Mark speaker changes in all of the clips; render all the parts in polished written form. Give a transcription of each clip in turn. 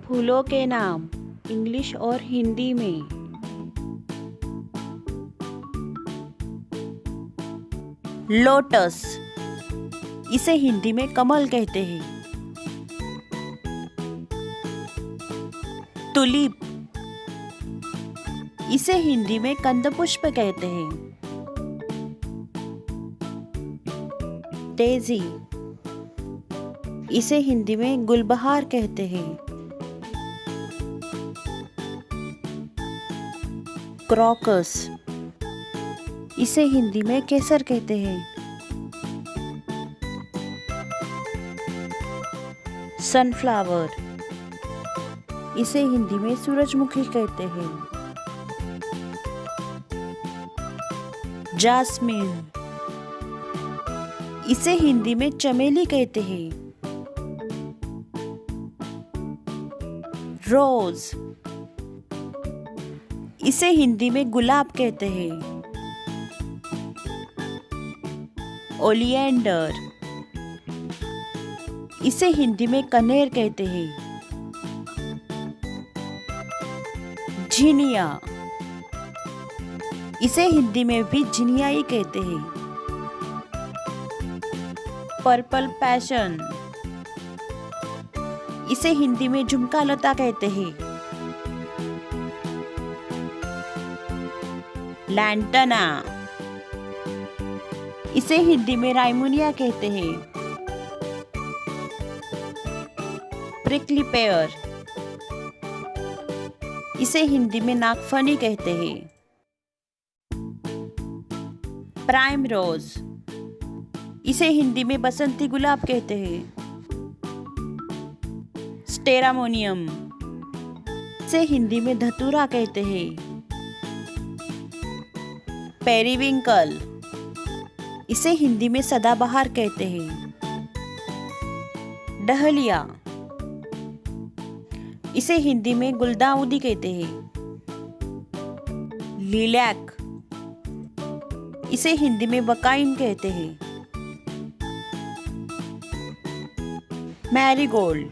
Speaker 1: फूलों के नाम इंग्लिश और हिंदी में। लोटस, इसे हिंदी में कमल कहते हैं। टुलिप, इसे हिंदी में कंदपुष्प कहते हैं। डेज़ी, इसे हिंदी में गुलबहार कहते हैं। क्रॉकस, इसे हिंदी में केसर कहते हैं। सनफ्लावर, इसे हिंदी में सूरजमुखी कहते हैं। जास्मिन, इसे हिंदी में चमेली कहते हैं। रोज, इसे हिंदी में गुलाब कहते हैं। ओलिएंडर, इसे हिंदी में कनेर कहते हैं। झिनिया, इसे हिंदी में भी झिनिया ही कहते हैं। पर्पल पैशन, इसे हिंदी में झुमका लता कहते हैं। लैंटना, इसे हिंदी में राइमुनिया कहते हैं। प्रिकली पेयर, इसे हिंदी में नागफनी कहते हैं। प्राइम रोज, इसे हिंदी में बसंती गुलाब कहते हैं। स्टेरामोनियम, इसे हिंदी में धतूरा कहते हैं। पेरिविंकल, इसे हिंदी में सदाबहार कहते हैं। डहलिया, इसे हिंदी में गुलदाउदी कहते हैं। लिलैक, इसे हिंदी में बकाइन कहते हैं। मैरीगोल्ड,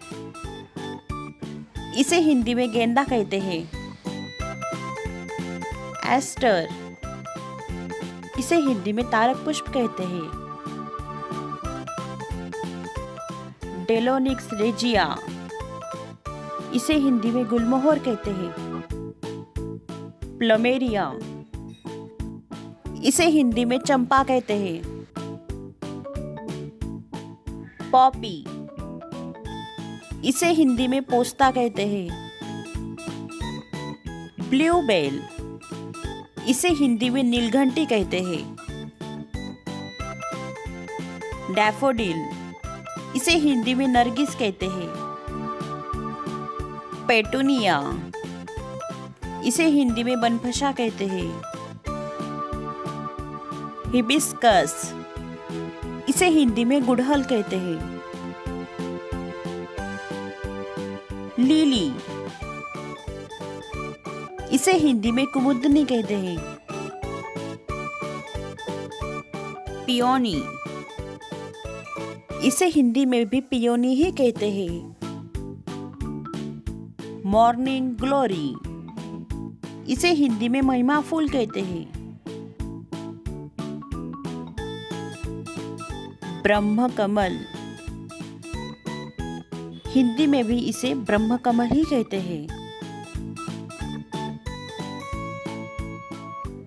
Speaker 1: इसे हिंदी में गेंदा कहते हैं। एस्टर, इसे हिंदी में तारक पुष्प कहते हैं। डेलोनिक्स रेजिया, इसे हिंदी में गुलमोहर कहते हैं। प्लमेरिया, इसे हिंदी में चंपा कहते हैं। पॉपी, इसे हिंदी में पोस्ता कहते हैं। ब्लूबेल, इसे हिंदी में नीलघंटी कहते हैं। डैफोडिल, इसे हिंदी में नरगिस कहते हैं। पेटूनिया, इसे हिंदी में बनफशा कहते हैं। हिबिस्कस, इसे हिंदी में गुड़हल कहते हैं। लिली, इसे हिंदी में कुमुदनी कहते हैं। पियोनी, इसे हिंदी में भी पियोनी ही कहते हैं। मॉर्निंग ग्लोरी, इसे हिंदी में महिमा फूल कहते हैं। ब्रह्म कमल, हिंदी में भी इसे ब्रह्म कमल ही कहते हैं।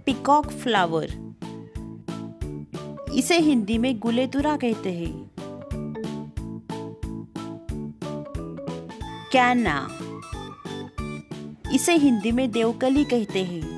Speaker 1: पिकॉक फ्लावर, इसे हिंदी में गुलेतुरा कहते हैं। कैना, इसे हिंदी में देवकली कहते हैं।